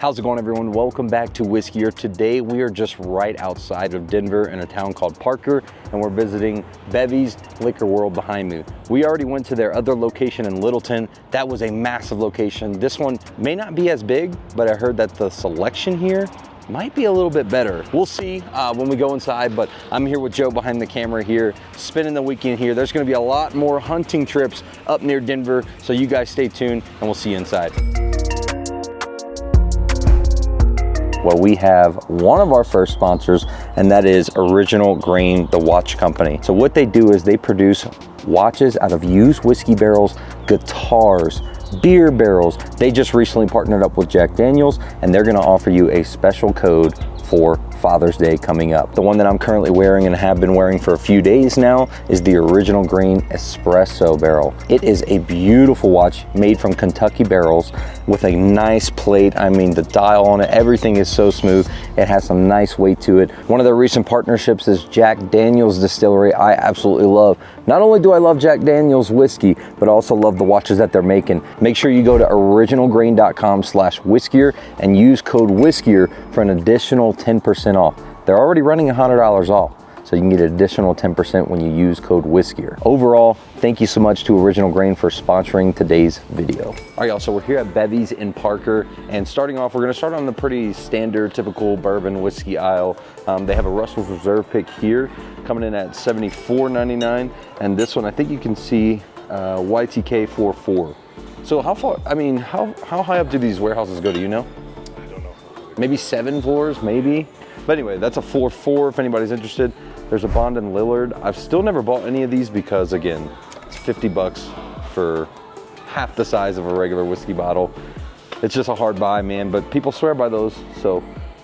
How's it going, everyone? Welcome back to Whiskey. Today we are just right outside of Denver in a town called Parker, and we're visiting Bevys Liquor World behind me. We already went to their other location in Littleton. That was a massive location. This one may not be as big, but I heard that the selection here might be a little bit better. We'll see when we go inside, but I'm here with Joe behind the camera here, spending the weekend here. There's gonna be a lot more hunting trips up near Denver, so you guys stay tuned and we'll see you inside. Well, we have one of our first sponsors, and that is Original Grain, the watch company. So what they do is they produce watches out of used whiskey barrels, guitars, beer barrels. They just recently partnered up with Jack Daniels, and they're gonna offer you a special code for Father's Day coming up. The one that I'm currently wearing and have been wearing for a few days now is the Original Grain Espresso barrel. It is a beautiful watch made from Kentucky barrels with a nice plate. I mean, the dial on it, everything is so smooth. It has some nice weight to it. One of their recent partnerships is Jack Daniels Distillery. I absolutely love. Not only do I love Jack Daniels whiskey, but I also love the watches that they're making. Make sure you go to originalgrain.com/whiskier and use code whiskier for an additional 10% off. They're already running $100 off, so you can get an additional 10% when you use code whiskier. Overall, thank you so much to Original Grain for sponsoring today's video. All right, y'all, so we're here at Bevys in Parker, and starting off, we're gonna start on the pretty standard, typical bourbon whiskey aisle. They have a Russell's Reserve pick here, coming in at $74.99, and this one, I think you can see YTK 44. So how far, I mean, how high up do these warehouses go, do you know? I don't know. Maybe 7 floors, maybe? But anyway, that's a 4.4 if anybody's interested. There's a Bond and Lillard. I've still never bought any of these because, again, it's 50 bucks for half the size of a regular whiskey bottle. It's just a hard buy, man, but people swear by those, so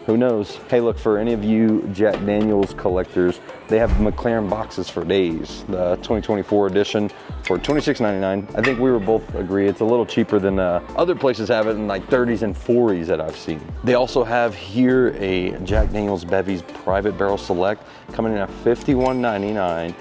who knows? Hey, look, for any of you Jack Daniels collectors, they have McLaren boxes for days. The 2024 edition for $26.99. I think we were both agree it's a little cheaper than other places have it in like 30s and 40s that I've seen. They also have here a Jack Daniels Bevys Private Barrel Select coming in at $51.99.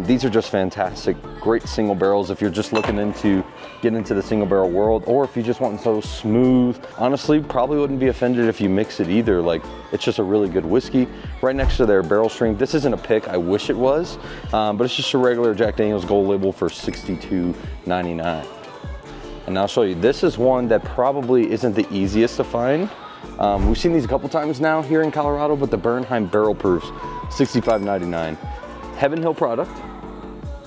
These are just fantastic, great single barrels if you're just looking into getting into the single barrel world, or if you just want so smooth. Honestly, probably wouldn't be offended if you mix it either. Like, it's just a really good whiskey. Right next to their barrel strength. This isn't a pick, I wish it was, but it's just a regular Jack Daniels Gold Label for $62.99. And I'll show you, this is one that probably isn't the easiest to find. We've seen these a couple times now here in Colorado, but the Bernheim Barrel Proofs, $65.99. Heaven Hill product,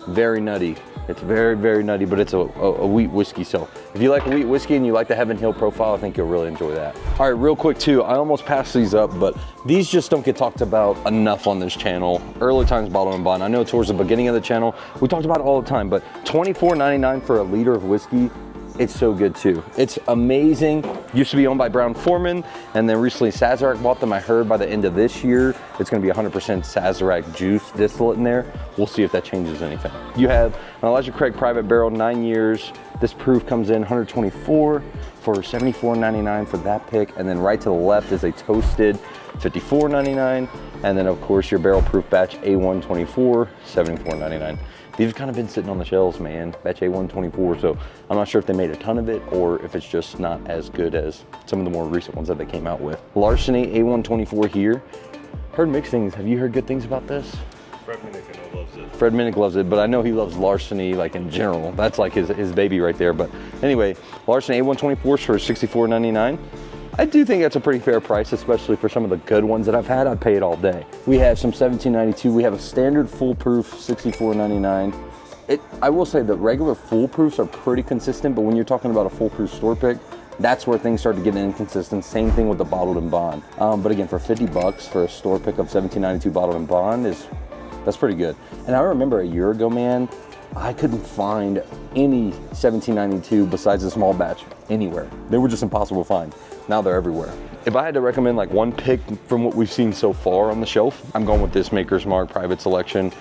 very nutty. It's very, very nutty, but it's a wheat whiskey. So if you like wheat whiskey and you like the Heaven Hill profile, I think you'll really enjoy that. All right, real quick too, I almost passed these up, but these just don't get talked about enough on this channel. Early Times Bottled and Bond. I know towards the beginning of the channel, we talked about it all the time, but $24.99 for a liter of whiskey, it's so good too. It's amazing. Used to be owned by Brown-Forman, and then recently Sazerac bought them. I heard by the end of this year, it's gonna be 100% Sazerac juice distillate in there. We'll see if that changes anything. You have an Elijah Craig Private Barrel, 9 years. This proof comes in 124 for $74.99 for that pick. And then right to the left is a toasted $54.99. And then of course your barrel proof batch A124, $74.99. These have kind of been sitting on the shelves, man, batch A124, so I'm not sure if they made a ton of it or if it's just not as good as some of the more recent ones that they came out with. Larceny A124 here. Heard mixed things. Have you heard good things about this? Fred Minnick, I know, loves it. Fred Minnick loves it, but I know he loves Larceny like in general. That's like his baby right there. But anyway, Larceny A124s for $64.99. I do think that's a pretty fair price, especially for some of the good ones that I've had. I'd pay it all day. We have some 1792. We have a standard foolproof $64.99. I will say the regular foolproofs are pretty consistent, but when you're talking about a foolproof store pick, that's where things start to get inconsistent. Same thing with the Bottled and Bond. But again, for 50 bucks for a store pick of 1792 Bottled and Bond that's pretty good. And I remember a year ago, man, I couldn't find any 1792 besides a small batch anywhere. They were just impossible to find. Now they're everywhere. If I had to recommend like one pick from what we've seen so far on the shelf, I'm going with this Maker's Mark Private Selection.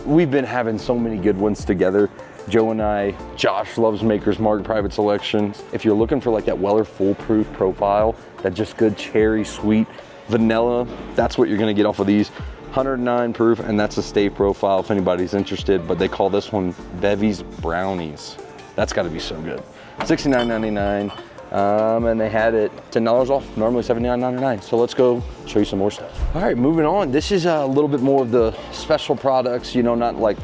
We've been having so many good ones together. Joe and I, Josh loves Maker's Mark Private Selections. If you're looking for like that Weller foolproof profile, that just good cherry, sweet, vanilla, that's what you're gonna get off of these. 109 proof, and that's a stay profile if anybody's interested, but they call this one Bevys Brownies. That's gotta be so good. $69.99. And they had it $10 off, normally $79.99. So let's go show you some more stuff. All right, moving on. This is a little bit more of the special products, you know, not like,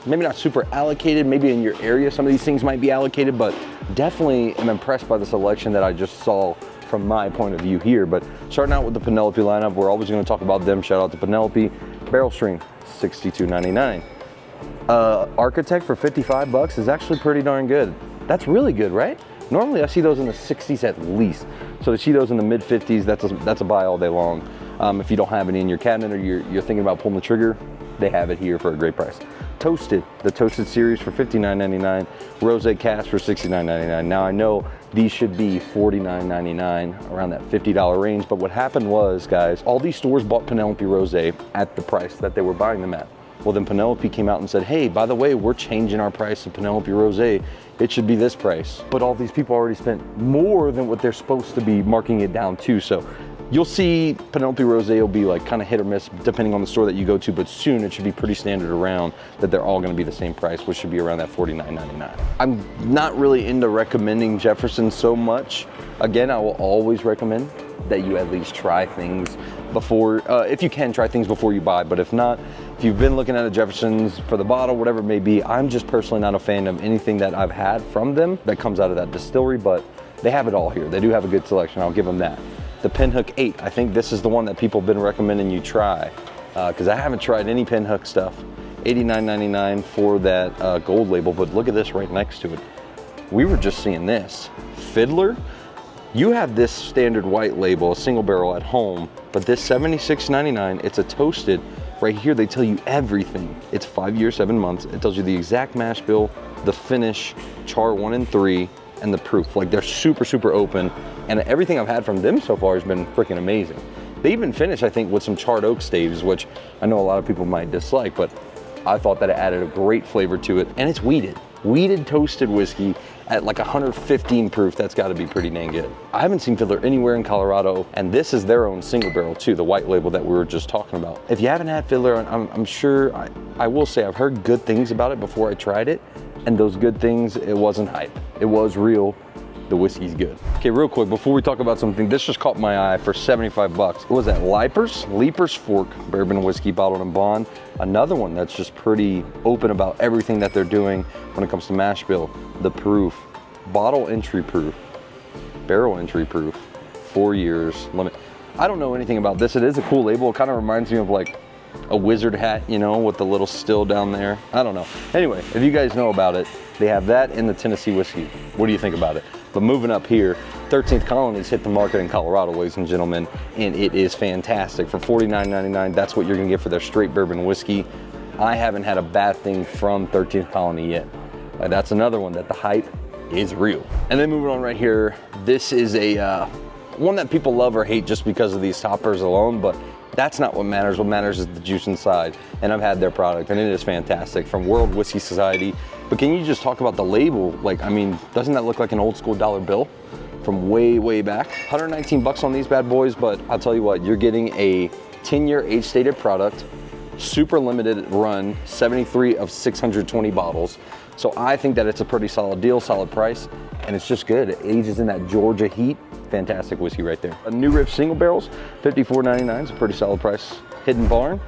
maybe not super allocated. Maybe in your area, some of these things might be allocated, but definitely am impressed by the selection that I just saw from my point of view here. But starting out with the Penelope lineup, we're always gonna talk about them. Shout out to Penelope. Barrel String, $62.99. Architect for 55 bucks is actually pretty darn good. That's really good, right? Normally I see those in the 60s at least. So to see those in the mid 50s, that's a buy all day long. If you don't have any in your cabinet or you're thinking about pulling the trigger, they have it here for a great price. Toasted, the Toasted series for $59.99. Rosé Cask for $69.99. Now I know these should be $49.99, around that $50 range, but what happened was, guys, all these stores bought Penelope Rosé at the price that they were buying them at. Well, then Penelope came out and said, hey, by the way, we're changing our price of Penelope Rosé. It should be this price. But all these people already spent more than what they're supposed to be marking it down to. So you'll see Penelope Rosé will be like kind of hit or miss depending on the store that you go to, but soon it should be pretty standard around that they're all gonna be the same price, which should be around that $49.99. I'm not really into recommending Jefferson so much. Again, I will always recommend that you at least try things before, if you can try things before you buy, but if not, if you've been looking at a Jefferson's for the bottle, whatever it may be, I'm just personally not a fan of anything that I've had from them that comes out of that distillery, but they have it all here. They do have a good selection, I'll give them that. The Pinhook 8, I think this is the one that people have been recommending you try, because I haven't tried any Pinhook stuff. $89.99 for that gold label, but look at this right next to it. We were just seeing this. Fiddler, you have this standard white label, a single barrel at home, but this $76.99, it's a toasted. Right here, they tell you everything. It's 5 years, 7 months. It tells you the exact mash bill, the finish, char 1 and 3, and the proof. Like, they're super, super open. And everything I've had from them so far has been freaking amazing. They even finished, I think, with some charred oak staves, which I know a lot of people might dislike, but I thought that it added a great flavor to it. And it's wheated. Wheated toasted whiskey at like 115 proof. That's gotta be pretty dang good. I haven't seen Fiddler anywhere in Colorado, and this is their own single barrel too, the white label that we were just talking about. If you haven't had Fiddler, I'm sure, I will say I've heard good things about it before I tried it, and those good things, it wasn't hype. It was real. The whiskey's good. Okay, real quick, before we talk about something, this just caught my eye for 75 bucks. What was that? Leaper's Fork Bourbon Whiskey Bottled in Bond. Another one that's just pretty open about everything that they're doing when it comes to mash bill. The proof, bottle entry proof, barrel entry proof, 4 years limit. I don't know anything about this. It is a cool label. It kind of reminds me of like a wizard hat, you know, with the little still down there. I don't know. Anyway, if you guys know about it, they have that in the Tennessee whiskey. What do you think about it? But moving up here, 13th Colony's hit the market in Colorado, ladies and gentlemen, and it is fantastic. For $49.99, that's what you're gonna get for their straight bourbon whiskey. I haven't had a bad thing from 13th Colony yet. That's another one that the hype is real. And then moving on right here, this is a one that people love or hate just because of these toppers alone, but that's not what matters. What matters is the juice inside. And I've had their product and it is fantastic, from World Whiskey Society. But can you just talk about the label? Like, I mean, doesn't that look like an old school dollar bill from way, way back? 119 bucks on these bad boys, but I'll tell you what, you're getting a 10-year age-stated product, super limited run, 73 of 620 bottles. So I think that it's a pretty solid deal, solid price, and it's just good. It ages in that Georgia heat. Fantastic whiskey right there. A New Riff single barrels, $54.99 is a pretty solid price. Hidden Barn,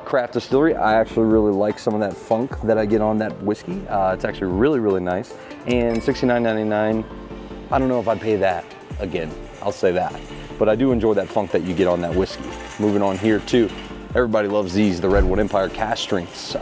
craft distillery. I actually really like some of that funk that I get on that whiskey. It's actually really, really nice. And $69.99, I don't know if I'd pay that again. I'll say that. But I do enjoy that funk that you get on that whiskey. Moving on here too. Everybody loves these, the Redwood Empire cask strengths.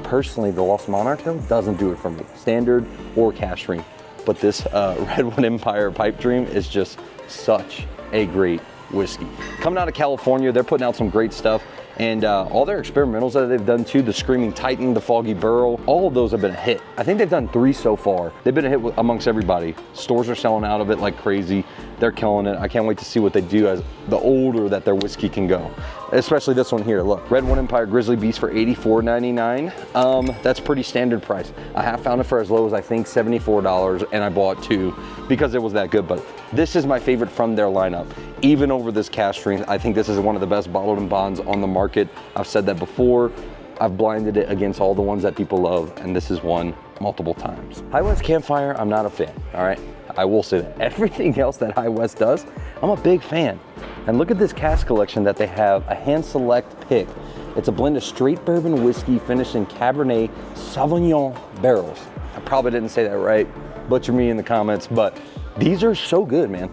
Personally, the Lost Monarch though doesn't do it for me. Standard or cask strength. But this Redwood Empire Pipe Dream is just such a great whiskey. Coming out of California, they're putting out some great stuff, and all their experimentals that they've done too, the Screaming Titan, the Foggy Burl, all of those have been a hit. I think they've done 3 so far. They've been a hit amongst everybody. Stores are selling out of it like crazy. They're killing it. I can't wait to see what they do as the older that their whiskey can go. Especially this one here, look. Redwood Empire Grizzly Beast for $84.99. That's pretty standard price. I have found it for as low as I think $74, and I bought 2 because it was that good. But this is my favorite from their lineup. Even over this cask strength, I think this is one of the best bottled in bonds on the market. I've said that before. I've blinded it against all the ones that people love, and this is one multiple times. High West Campfire, I'm not a fan, all right? I will say that. Everything else that High West does, I'm a big fan. And look at this cask collection that they have, a hand select pick. It's a blend of straight bourbon whiskey finished in Cabernet Sauvignon barrels. I probably didn't say that right. Butcher me in the comments, but these are so good, man.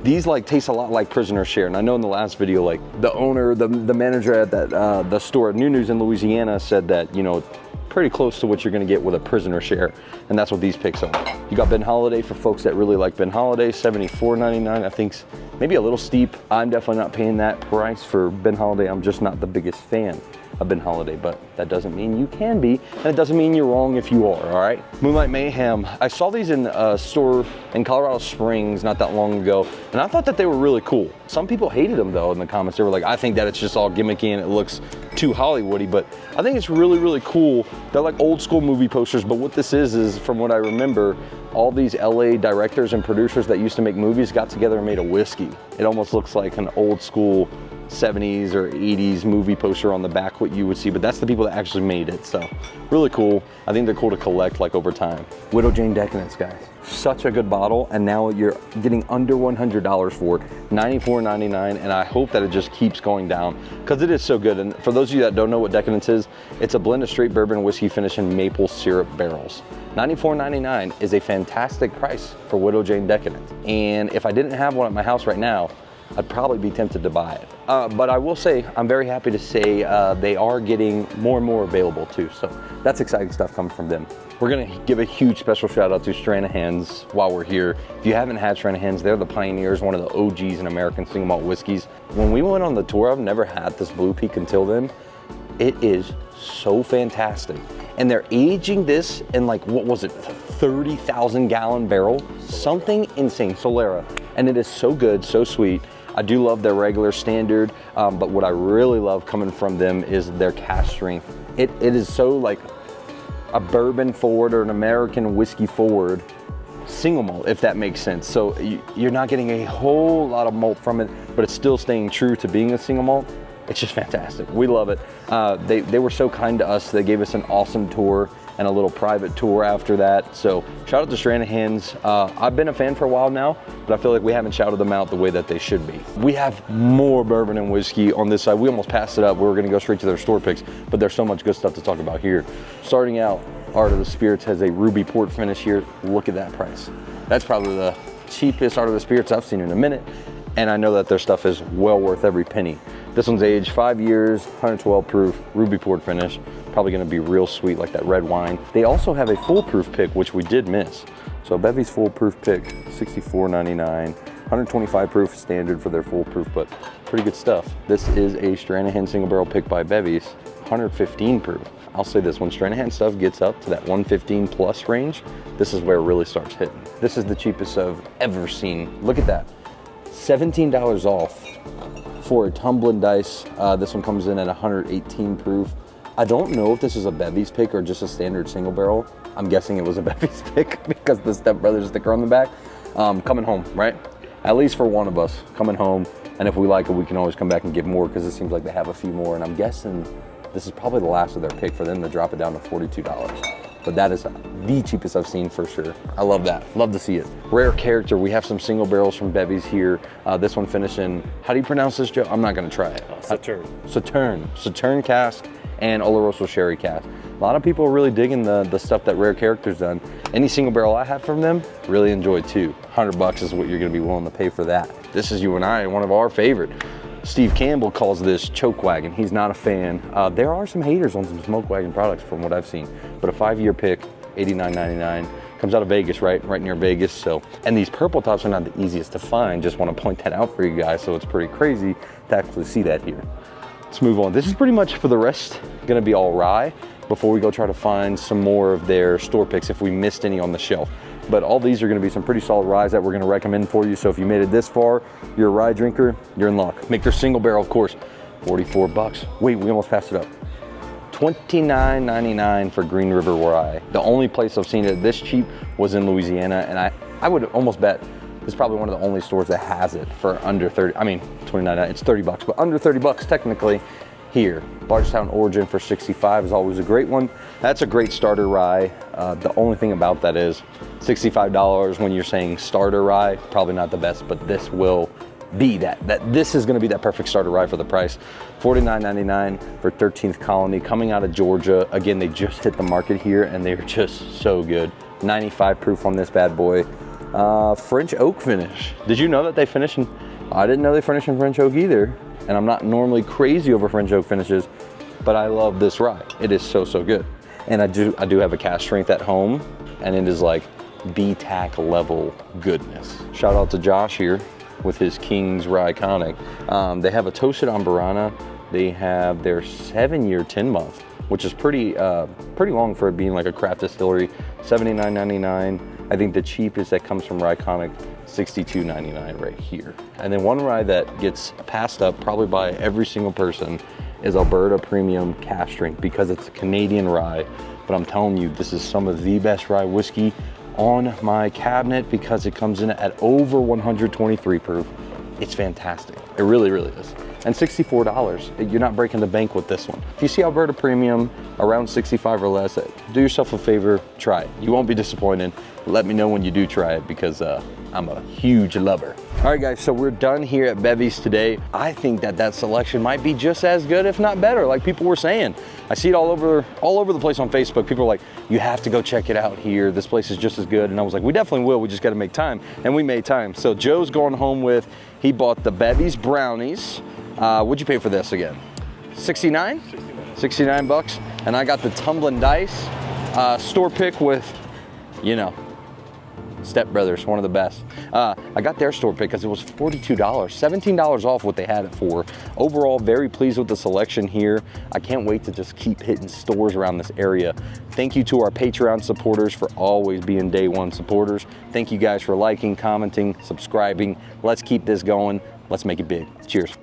These like taste a lot like Prisoner Share. And I know in the last video, like the owner, the manager at that the store at New News in Louisiana said that, you know, pretty close to what you're gonna get with a Prisoner Share. And that's what these picks are. You got Ben Holiday for folks that really like Ben Holiday, $74.99. I think's maybe a little steep. I'm definitely not paying that price for Ben Holiday. I'm just not the biggest fan of Ben Holiday, but that doesn't mean you can be, and it doesn't mean you're wrong if you are, all right? Moonlight Mayhem, I saw these in a store in Colorado Springs not that long ago, and I thought that they were really cool. Some people hated them though in the comments. They were like, I think that it's just all gimmicky and it looks too Hollywoody, but I think it's really, really cool. They're like old school movie posters, but what this is from what I remember, all these LA directors and producers that used to make movies got together and made a whiskey. It almost looks like an old school 70s or 80s movie poster on the back, what you would see, but that's the people that actually made it. So really cool. I think they're cool to collect like over time. Widow Jane Decadence, guys. Such a good bottle, and now you're getting under $100 for it, $94.99, and I hope that it just keeps going down because it is so good. And for those of you that don't know what Decadence is, it's a blend of straight bourbon whiskey finished in maple syrup barrels. $94.99 is a fantastic price for Widow Jane Decadence. And if I didn't have one at my house right now, I'd probably be tempted to buy it. But I will say, I'm very happy to say they are getting more and more available too. So that's exciting stuff coming from them. We're gonna give a huge special shout out to Stranahans while we're here. If you haven't had Stranahans, they're the pioneers, one of the OGs in American single malt whiskeys. When we went on the tour, I've never had this Blue Peak until then. It is so fantastic. And they're aging this in like, what was it, 30,000 gallon barrel? Something insane, Solera. And it is so good, so sweet. I do love their regular standard, but what I really love coming from them is their cask strength. It is so like a bourbon forward or an American whiskey forward single malt, if that makes sense. So you're not getting a whole lot of malt from it, but it's still staying true to being a single malt. It's just fantastic. We love it. They were so kind to us. They gave us an awesome tour and a little private tour after that. So shout out to Stranahans. I've been a fan for a while now, but I feel like we haven't shouted them out the way that they should be. We have more bourbon and whiskey on this side. We almost passed it up. We were gonna go straight to their store picks, but there's so much good stuff to talk about here. Starting out, Art of the Spirits has a ruby port finish here. Look at that price. That's probably the cheapest Art of the Spirits I've seen in a minute. And I know that their stuff is well worth every penny. This one's aged 5 years, 112 proof, ruby port finish. Probably gonna be real sweet like that red wine. They also have a foolproof pick, which we did miss. So Bevy's foolproof pick, $64.99. 125 proof standard for their foolproof, but pretty good stuff. This is a Stranahan single barrel pick by Bevys, 115 proof. I'll say this, when Stranahan stuff gets up to that 115 plus range, this is where it really starts hitting. This is the cheapest I've ever seen. Look at that, $17 off for a tumbling dice. This one comes in at 118 proof. I don't know if this is a Bevys pick or just a standard single barrel. I'm guessing it was a Bevys pick because the Step Brothers sticker on the back. Coming home, right? At least for one of us, coming home. And if we like it, we can always come back and get more because it seems like they have a few more. And I'm guessing this is probably the last of their pick for them to drop it down to $42. But that is the cheapest I've seen for sure. I love that, love to see it. Rare character, we have some single barrels from Bevys here. This one finished in, how do you pronounce this, Joe? I'm not gonna try it. Sauterne cask and Oloroso sherry cask. A lot of people are really digging the stuff that Rare Character's done. Any single barrel I have from them, really enjoy too. $100 is what you're gonna be willing to pay for that. This is you and I, one of our favorite. Steve Campbell calls this choke wagon. He's not a fan. There are some haters on some smoke wagon products from what I've seen, but a 5-year pick, $89.99. Comes out of Vegas, right near Vegas. So, and these purple tops are not the easiest to find. Just want to point that out for you guys. So it's pretty crazy to actually see that here. Let's move on. This is pretty much for the rest gonna be all rye before we go try to find some more of their store picks if we missed any on the shelf. But all these are gonna be some pretty solid ryes that we're gonna recommend for you. So if you made it this far, you're a rye drinker, you're in luck. Make their single barrel, of course, $44. Wait, we almost passed it up. $29.99 for Green River Rye. The only place I've seen it this cheap was in Louisiana, and I would almost bet it's probably one of the only stores that has it for under 30. I mean, $29, it's $30, but under $30 technically. here. Bardstown Origin for 65 is always a great one. That's a great starter rye. The only thing about that is $65 when you're saying starter rye, probably not the best, but this will be that. This is gonna be that perfect starter rye for the price. $49.99 for 13th Colony, coming out of Georgia. Again, they just hit the market here and they're just so good. 95 proof on this bad boy. French oak finish. Did you know that they finish in, I didn't know they finish in French oak either. And I'm not normally crazy over French oak finishes, but I love this rye. It is so, so good. And I do have a cask strength at home, and it is like BTAC level goodness. Shout out to Josh here with his King's Rye Iconic. They have a toasted Amburana. They have their 7-year 10-month, which is pretty long for it being like a craft distillery. $79.99. I think the cheapest that comes from Rye Iconic, $62.99 right here. And then one rye that gets passed up probably by every single person is Alberta Premium Cask Strength, because it's a Canadian rye. But I'm telling you, this is some of the best rye whiskey on my cabinet because it comes in at over 123 proof. It's fantastic. It really, really is. And $64, you're not breaking the bank with this one. If you see Alberta Premium around 65 or less, do yourself a favor, try it. You won't be disappointed. Let me know when you do try it, because I'm a huge lover. All right guys, so we're done here at Bevys today. I think that selection might be just as good, if not better, like people were saying. I see it all over the place on Facebook. People are like, you have to go check it out here. This place is just as good. And I was like, we definitely will. We just got to make time. And we made time. So Joe's going home with, he bought the Bevys brownies. What'd you pay for this again? 69? 69 bucks. And I got the Tumbling Dice store pick with, you know, Step Brothers, one of the best. I got their store pick because it was $42, $17 off what they had it for. Overall, very pleased with the selection here. I can't wait to just keep hitting stores around this area. Thank you to our Patreon supporters for always being day one supporters. Thank you guys for liking, commenting, subscribing. Let's keep this going. Let's make it big. Cheers.